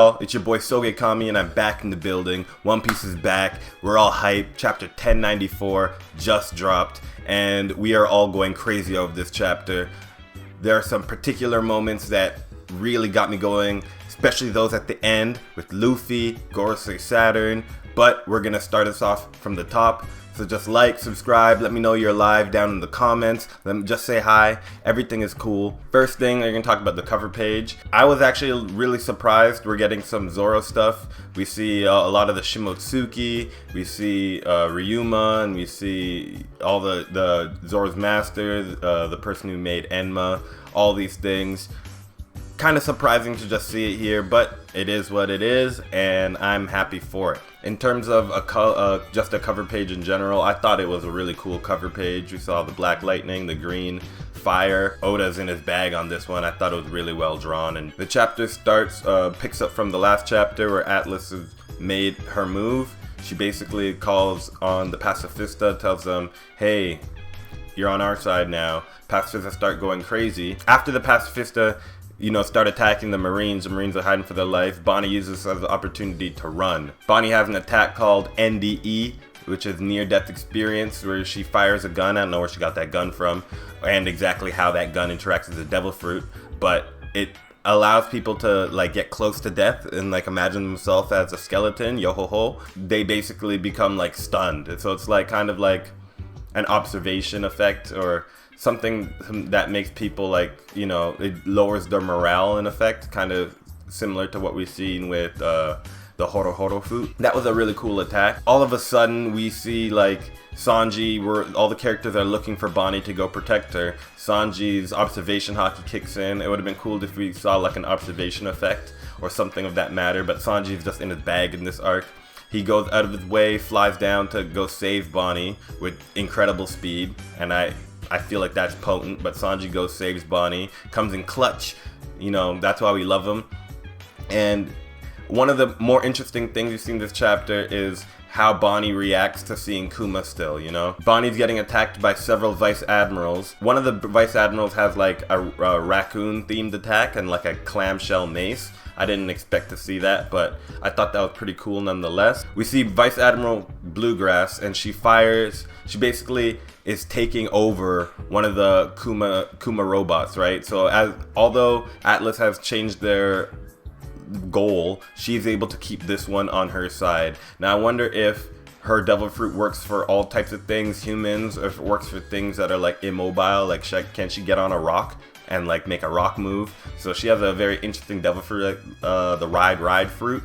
It's your boy Soge Kami and I'm back in the building. One Piece is back. We're all hyped. Chapter 1094 just dropped and we are all going crazy over this chapter. There are some particular moments that really got me going, especially those at the end with Luffy, Gorosei Saturn, but we're gonna start us off from the top. So just like, subscribe, let me know you're live down in the comments, let me just say hi, everything is cool. First thing, we're gonna talk about the cover page. I was actually really surprised we're getting some Zoro stuff. We see a lot of the Shimotsuki, we see Ryuma, and we see all the Zoro's master, the person who made Enma, all these things. Kind of surprising to just see it here, but it is what it is, and I'm happy for it. In terms of just a cover page in general, I thought it was a really cool cover page. We saw the black lightning, the green fire. Oda's in his bag on this one. I thought it was really well drawn, and the chapter picks up from the last chapter where Atlas has made her move. She basically calls on the Pacifista, tells them, hey, you're on our side now. Pacifista start going crazy. After the Pacifista start attacking the Marines are hiding for their life. Bonnie uses this as an opportunity to run. Bonnie has an attack called NDE, which is near-death experience, where she fires a gun. I don't know where she got that gun from, and exactly how that gun interacts with the Devil Fruit, but it allows people to get close to death and imagine themselves as a skeleton, yo-ho-ho. They basically become stunned. So it's kind of like an observation effect, or something that makes people it lowers their morale in effect, kind of similar to what we've seen with the Horo Horo fruit. That was a really cool attack. All of a sudden we see Sanji, where all the characters are looking for Bonnie to go protect her. Sanji's observation haki kicks in. It would have been cool if we saw an observation effect or something of that matter, but Sanji's just in his bag in this arc. He goes out of his way, flies down to go save Bonnie with incredible speed, and I feel like that's potent, but Sanji goes, saves Bonnie, comes in clutch. That's why we love him. And one of the more interesting things you've seen this chapter is how Bonnie reacts to seeing Kuma still, Bonnie's getting attacked by several Vice Admirals. One of the Vice Admirals has a raccoon themed attack and a clamshell mace. I didn't expect to see that, but I thought that was pretty cool nonetheless. We see Vice Admiral Bluegrass, and she basically is taking over one of the Kuma robots, right? So although Atlas has changed their goal, she's able to keep this one on her side. Now I wonder if her Devil Fruit works for all types of things, humans, or if it works for things that are immobile, can she get on a rock and make a rock move? So she has a very interesting Devil Fruit, the Ride Fruit.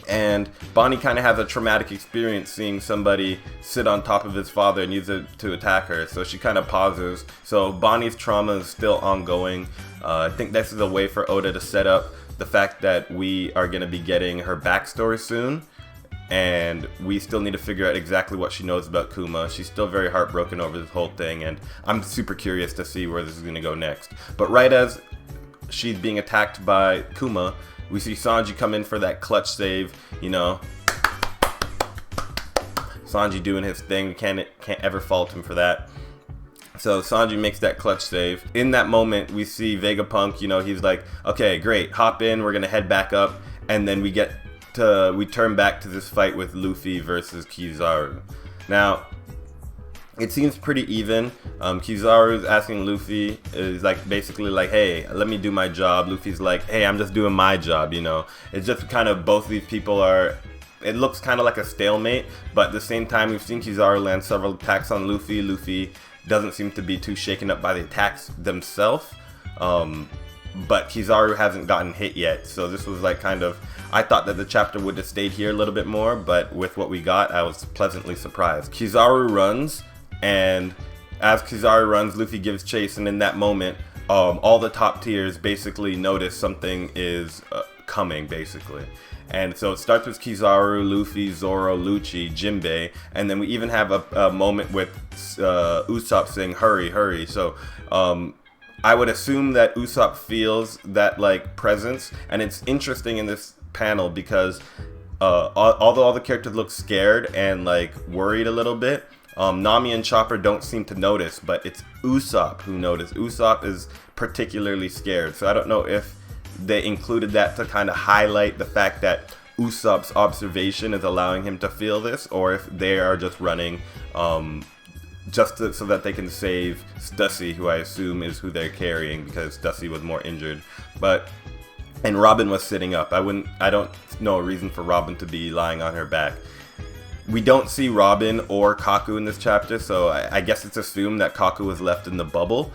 And Bonnie kind of has a traumatic experience seeing somebody sit on top of his father and use it to attack her. So she kind of pauses. So Bonnie's trauma is still ongoing. I think this is a way for Oda to set up the fact that we are going to be getting her backstory soon. And we still need to figure out exactly what she knows about Kuma. She's still very heartbroken over this whole thing, and I'm super curious to see where this is going to go next. But right as she's being attacked by Kuma, we see Sanji come in for that clutch save, Sanji doing his thing. We can't ever fault him for that. So Sanji makes that clutch save. In that moment, we see Vegapunk, he's like, okay, great, hop in, we're going to head back up, and then we turn back to this fight with Luffy versus Kizaru. Now, it seems pretty even. Kizaru's asking Luffy, is basically hey, let me do my job. Luffy's like, hey, I'm just doing my job, It's just kind of both of these people are, it looks kind of like a stalemate, but at the same time, we've seen Kizaru land several attacks on Luffy. Luffy doesn't seem to be too shaken up by the attacks themselves. But Kizaru hasn't gotten hit yet, so this was I thought that the chapter would have stayed here a little bit more, but with what we got, I was pleasantly surprised. Kizaru runs, and as Kizaru runs, Luffy gives chase, and in that moment, all the top tiers basically notice something is coming, basically. And so it starts with Kizaru, Luffy, Zoro, Lucci, Jinbei, and then we even have a moment with Usopp saying, hurry, hurry. So I would assume that Usopp feels that presence, and it's interesting in this panel because although all the characters look scared and worried a little bit, Nami and Chopper don't seem to notice, but it's Usopp who noticed. Usopp is particularly scared, so I don't know if they included that to kind of highlight the fact that Usopp's observation is allowing him to feel this, or if they are just running so that they can save Stussy, who I assume is who they're carrying because Stussy was more injured. And Robin was sitting up. I don't know a reason for Robin to be lying on her back. We don't see Robin or Kaku in this chapter, so I guess it's assumed that Kaku was left in the bubble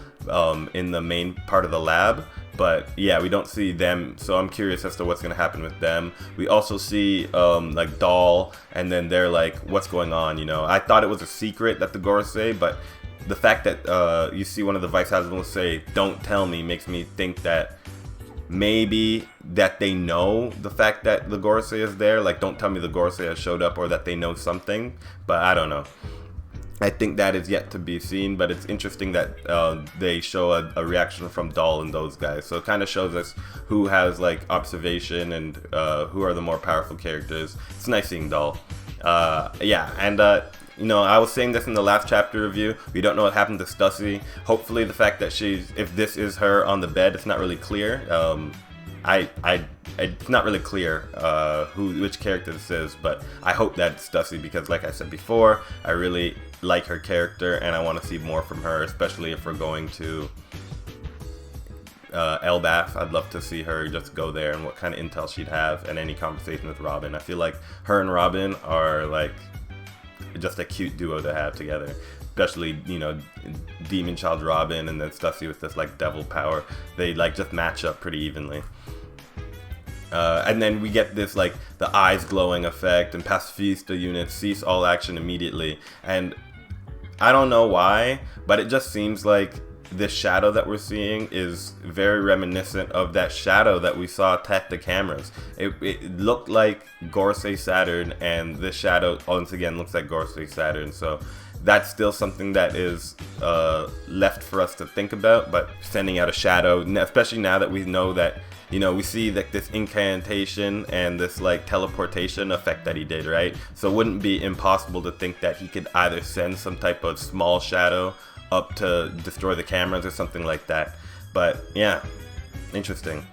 in the main part of the lab. But yeah, we don't see them, so I'm curious as to what's going to happen with them. We also see like Doll, and then they're like, what's going on, you know? I thought it was a secret that the Gorosei, but the fact that you see one of the Vice Admirals say, "Don't tell me," makes me think that maybe that they know the fact that the Gorosei is there. Like, don't tell me the Gorosei has showed up, or that they know something, but I don't know. I think that is yet to be seen, but it's interesting that they show a reaction from Doll and those guys. So it kind of shows us who has like observation and who are the more powerful characters. It's nice seeing Doll. Yeah, and you know, I was saying this in the last chapter review. We don't know what happened to Stussy. Hopefully, the fact that if this is her on the bed, it's not really clear. It's not really clear which character this is, but I hope that it's Stussy because, like I said before, I really like her character and I want to see more from her, especially if we're going to Elbaf. I'd love to see her just go there and what kind of intel she'd have and any conversation with Robin. I feel like her and Robin are like just a cute duo to have together. Especially, you know, Demon Child Robin and then Stussy with this like devil power. They like just match up pretty evenly. And then we get this like the eyes glowing effect, and Pacifista units cease all action immediately. And I don't know why, but it just seems like this shadow that we're seeing is very reminiscent of that shadow that we saw attack the cameras. It looked like Gorosei Saturn, and this shadow once again looks like Gorosei Saturn. So that's still something that is left for us to think about, but sending out a shadow, especially now that we know that, you know, we see like this incantation and this like teleportation effect that he did, right? So it wouldn't be impossible to think that he could either send some type of small shadow up to destroy the cameras or something like that. But yeah, interesting.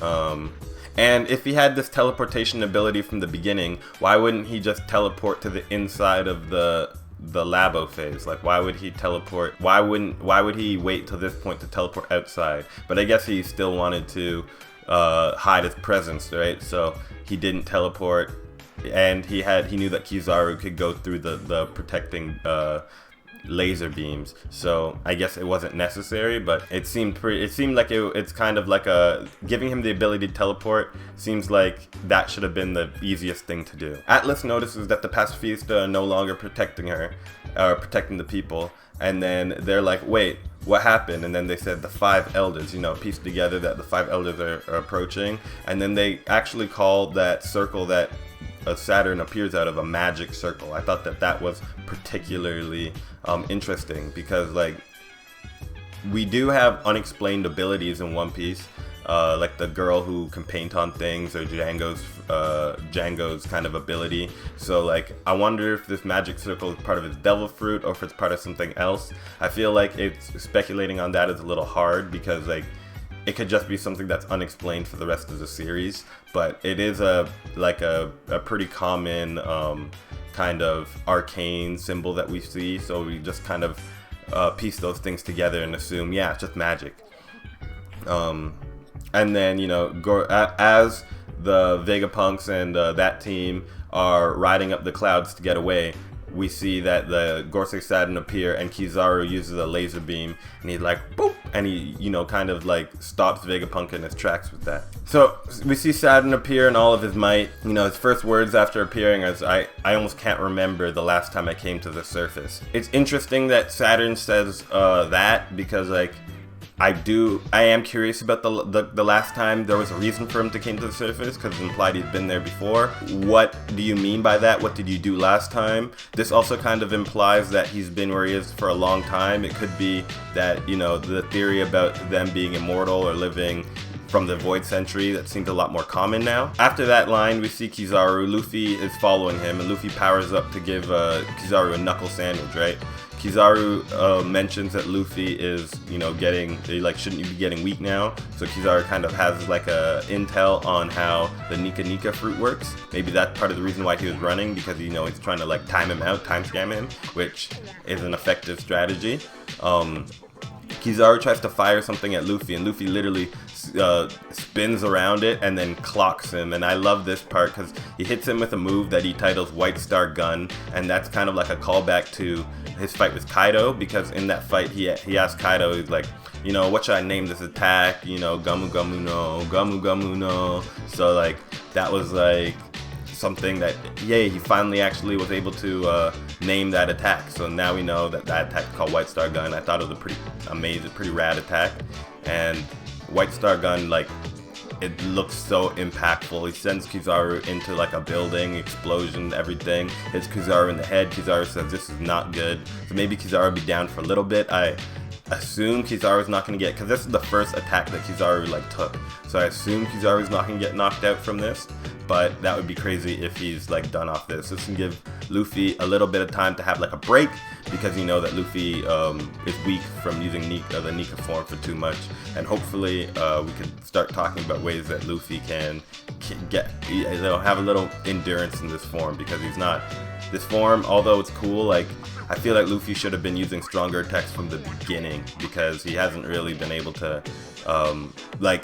And if he had this teleportation ability from the beginning, why wouldn't he just teleport to the inside of the Labo phase? Like, why would he teleport? Why would he wait till this point to teleport outside? But I guess he still wanted to hide his presence, right? So he didn't teleport, and he knew that Kizaru could go through the protecting laser beams, so I guess it wasn't necessary, but it seemed like it's kind of like giving him the ability to teleport seems like that should have been the easiest thing to do. Atlas notices that the Pacifista are no longer protecting her, or protecting the people, and then they're like, wait, what happened? And then they said the 5 elders, you know, pieced together that the 5 elders are approaching, and then they actually called that circle that Saturn appears out of a magic circle. I thought that was particularly interesting because, like, we do have unexplained abilities in One Piece, like the girl who can paint on things, or Django's kind of ability. So, like, I wonder if this magic circle is part of his devil fruit or if it's part of something else. I feel like it's speculating on that is a little hard because, like, it could just be something that's unexplained for the rest of the series, but it is a pretty common kind of arcane symbol that we see, so we just kind of piece those things together and assume, yeah, it's just magic. And then, you know, as the Vegapunks and that team are riding up the clouds to get away, we see that the Gorosei Saturn appear, and Kizaru uses a laser beam, and he's like, boop, and he, you know, kind of like stops Vegapunk in his tracks with that. So we see Saturn appear in all of his might. You know, his first words after appearing is, I almost can't remember the last time I came to the surface. It's interesting that Saturn says that because, like, I am curious about the last time there was a reason for him to came to the surface, because it implied he's been there before. What do you mean by that? What did you do last time? This also kind of implies that he's been where he is for a long time. It could be that, you know, the theory about them being immortal or living from the Void Century, that seems a lot more common now. After that line, we see Kizaru. Luffy is following him, and Luffy powers up to give Kizaru a knuckle sandwich, right? Kizaru mentions that Luffy is, shouldn't be getting weak now. So Kizaru kind of has like a intel on how the Nika Nika fruit works. Maybe that's part of the reason why he was running, because he's trying to like time him out, time scam him, which is an effective strategy. Kizaru tries to fire something at Luffy, and Luffy literally spins around it and then clocks him. And I love this part because he hits him with a move that he titles White Star Gun, and that's kind of like a callback to his fight with Kaido, because in that fight he asked Kaido, he's like, what should I name this attack? Gamu Gamu no, Gamu Gamu no. So like that was like something that, yay, he finally actually was able to name that attack. So now we know that attack is called White Star Gun. I thought it was a pretty amazing, pretty rad attack. And White Star Gun, like, it looks so impactful. He sends Kizaru into like a building, explosion, everything. Hits Kizaru in the head. Kizaru says this is not good. So maybe Kizaru will be down for a little bit. I assume Kizaru's not going to get, because this is the first attack that Kizaru like took. So I assume Kizaru's not going to get knocked out from this. But that would be crazy if he's like done off this. This can give Luffy a little bit of time to have like a break, because that Luffy is weak from using the Nika form for too much. And hopefully we can start talking about ways that Luffy can have a little endurance in this form, because he's not, this form, although it's cool, like I feel like Luffy should have been using stronger attacks from the beginning, because he hasn't really been able to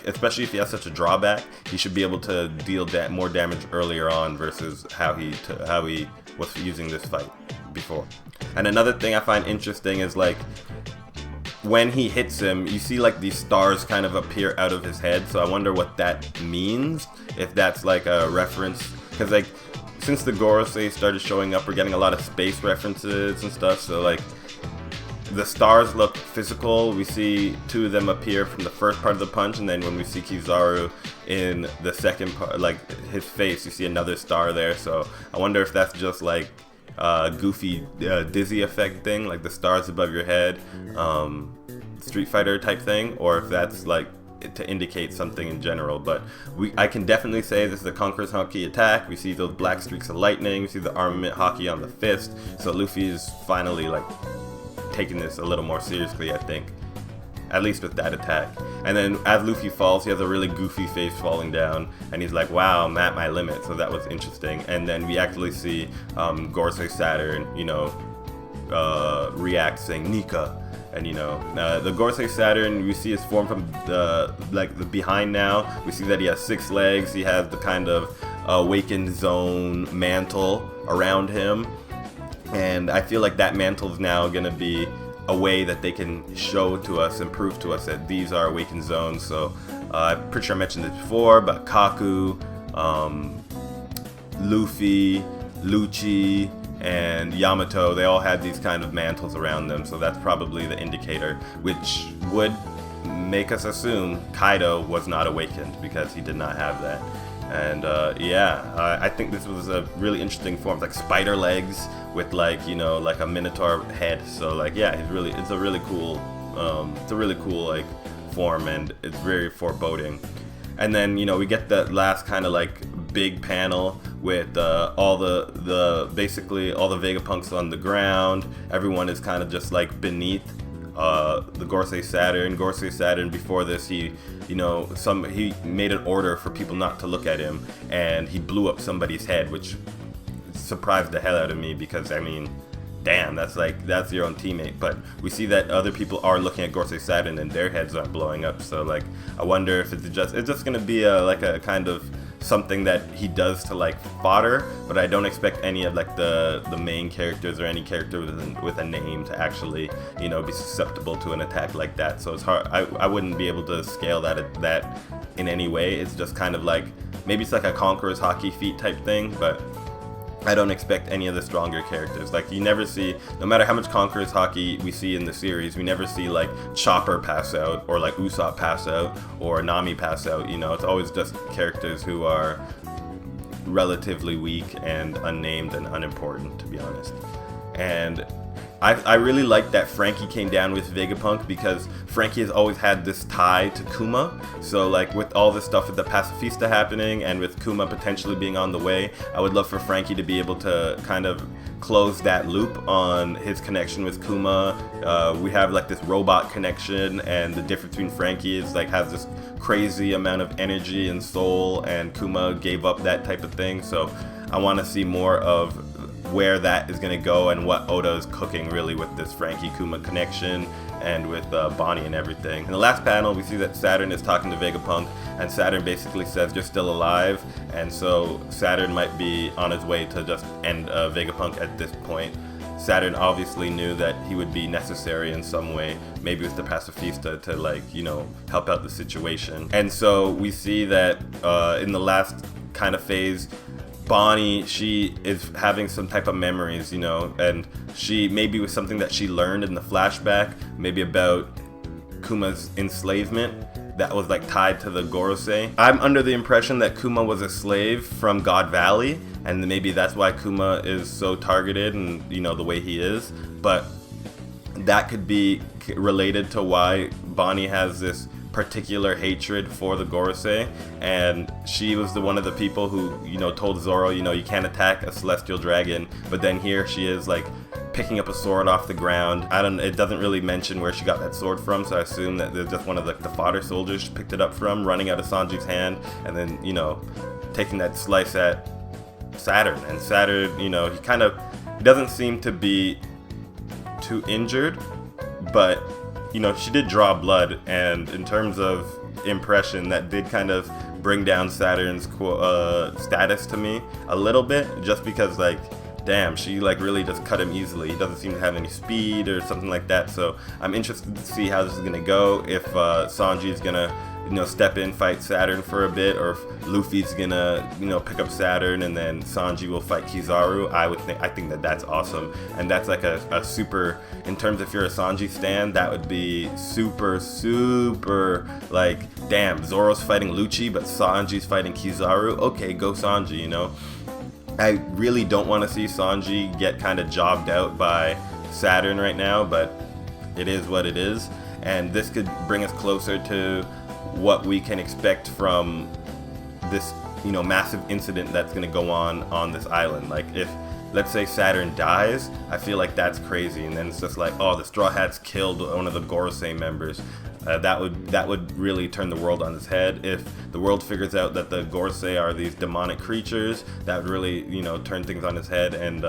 especially if he has such a drawback, he should be able to deal more damage earlier on versus how he was using this fight before. And another thing I find interesting is like when he hits him, you see like these stars kind of appear out of his head. So I wonder what that means, if that's like a reference, because like since the Gorosei started showing up, we're getting a lot of space references and stuff. So like the stars look physical. We see two of them appear from the first part of the punch, and then when we see Kizaru in the second part, like his face, you see another star there. So I wonder if that's just like goofy dizzy effect thing, like the stars above your head, Street Fighter type thing, or if that's like to indicate something in general. But I can definitely say this is a Conqueror's Haki attack. We see those black streaks of lightning, we see the armament Haki on the fist. So Luffy is finally like taking this a little more seriously, I think, at least with that attack. And then as Luffy falls, he has a really goofy face falling down, and he's like, wow, I'm at my limit. So that was interesting. And then we actually see Gorosei Saturn react saying Nika. And the Gorosei Saturn, we see his form from the behind now. We see that he has 6 legs. He has the kind of awakened zone mantle around him. And I feel like that mantle is now going to be a way that they can show to us and prove to us that these are awakened zones. So I'm pretty sure I mentioned this before, but Kaku, Luffy, Lucci, and Yamato, they all had these kind of mantles around them. So that's probably the indicator, which would make us assume Kaido was not awakened, because he did not have that. And I think this was a really interesting form, like spider legs with like a minotaur head. So like it's a really cool like form, and it's very foreboding. And then we get that last kind of like big panel with all the basically all the Vegapunks on the ground. Everyone is kind of just like beneath the Gorosei Saturn. Gorosei Saturn, before this, he made an order for people not to look at him, and he blew up somebody's head, which surprised the hell out of me, because I mean, damn, that's your own teammate. But we see that other people are looking at Gorosei Saturn and their heads aren't blowing up. So like, I wonder if it's just gonna be a kind of something that he does to like fodder, but I don't expect any of like the main characters or any character with a name to actually be susceptible to an attack like that. So it's hard. I wouldn't be able to scale that in any way. It's just kind of like, maybe it's like a Conqueror's Haki feat type thing, but I don't expect any of the stronger characters. Like, you never see, no matter how much Conqueror's Haki we see in the series, we never see like Chopper pass out, or like Usopp pass out, or Nami pass out. It's always just characters who are relatively weak and unnamed and unimportant, to be honest. And I really like that Franky came down with Vegapunk, because Franky has always had this tie to Kuma. So like with all this stuff with the Pacifista happening and with Kuma potentially being on the way, I would love for Franky to be able to kind of close that loop on his connection with Kuma. We have like this robot connection, and the difference between Franky is like has this crazy amount of energy and soul, and Kuma gave up that type of thing. So I want to see more of where that is going to go and what Oda is cooking really with this Franky Kuma connection and with Bonnie and everything. In the last panel, we see that Saturn is talking to Vegapunk, and Saturn basically says, "You're still alive," and so Saturn might be on his way to just end Vegapunk at this point. Saturn obviously knew that he would be necessary in some way, maybe with the Pacifista to, like, you know, help out the situation. And so we see that in the last kind of phase, Bonnie, she is having some type of memories, you know, and she maybe was something that she learned in the flashback, maybe about Kuma's enslavement that was like tied to the Gorosei. I'm under the impression that Kuma was a slave from God Valley, and maybe that's why Kuma is so targeted and, you know, the way he is, but that could be related to why Bonnie has this particular hatred for the Gorosei, and she was one of the people who, you know, told Zoro, you know, you can't attack a celestial dragon, but then here she is like picking up a sword off the ground. It doesn't really mention where she got that sword from, so I assume that there's just one of the fodder soldiers she picked it up from, running out of Sanji's hand, and then, you know, taking that slice at Saturn. And Saturn, you know, he doesn't seem to be too injured, but you know, she did draw blood, and in terms of impression, that did kind of bring down Saturn's status to me a little bit, just because, like, damn, she like really just cut him easily. He doesn't seem to have any speed or something like that, so I'm interested to see how this is gonna go, if Sanji's gonna, you know, step in, fight Saturn for a bit, or if Luffy's gonna, you know, pick up Saturn and then Sanji will fight Kizaru. I think that that's awesome, and that's like a super, in terms if you're a Sanji stan, that would be super like, damn, Zoro's fighting Lucci but Sanji's fighting Kizaru. Okay, go Sanji, you know. I really don't want to see Sanji get kind of jobbed out by Saturn right now, but it is what it is, and this could bring us closer to what we can expect from this, you know, massive incident that's going to go on this island. Like, if, let's say, Saturn dies, I feel like that's crazy, and then it's just like, oh, the Straw Hats killed one of the Gorosei members. That would really turn the world on its head. If the world figures out that the Gorosei are these demonic creatures, that would really, you know, turn things on its head. And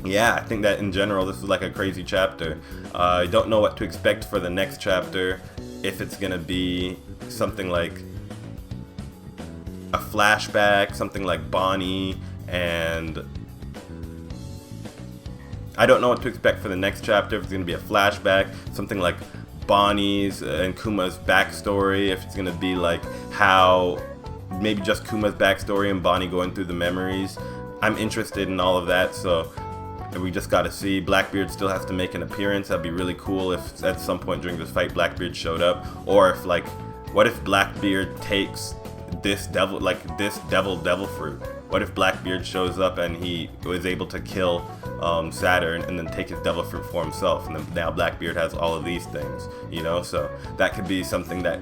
yeah, I think that in general this is like a crazy chapter. I don't know what to expect for the next chapter, if it's gonna be something like a flashback, something like Bonnie, and I don't know what to expect for the next chapter, if it's gonna be a flashback, something like Bonnie's and Kuma's backstory, if it's gonna be like how maybe just Kuma's backstory and Bonnie going through the memories. I'm interested in all of that, so we just gotta see. Blackbeard still has to make an appearance. That'd be really cool if at some point during this fight Blackbeard showed up, or if, like, what if Blackbeard takes this devil fruit? What if Blackbeard shows up and he was able to kill Saturn and then take his devil fruit for himself, and then now Blackbeard has all of these things, you know? So that could be something that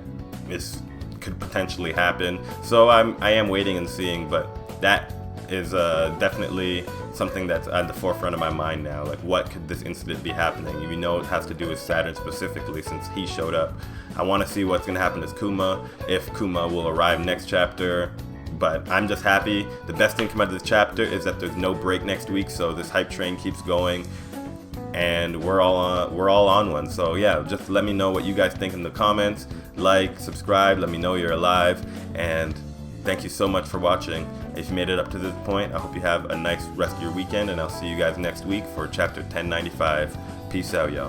could potentially happen. So I am waiting and seeing, but that is definitely something that's at the forefront of my mind now. Like, what could this incident be happening? You know, it has to do with Saturn specifically, since he showed up. I want to see what's going to happen to Kuma, if Kuma will arrive next chapter. But I'm just happy. The best thing come out of this chapter is that there's no break next week, so this hype train keeps going, and we're all on one. So yeah, just let me know what you guys think in the comments. Like, subscribe, let me know you're alive, and thank you so much for watching. If you made it up to this point, I hope you have a nice rest of your weekend, and I'll see you guys next week for chapter 1095. Peace out, y'all.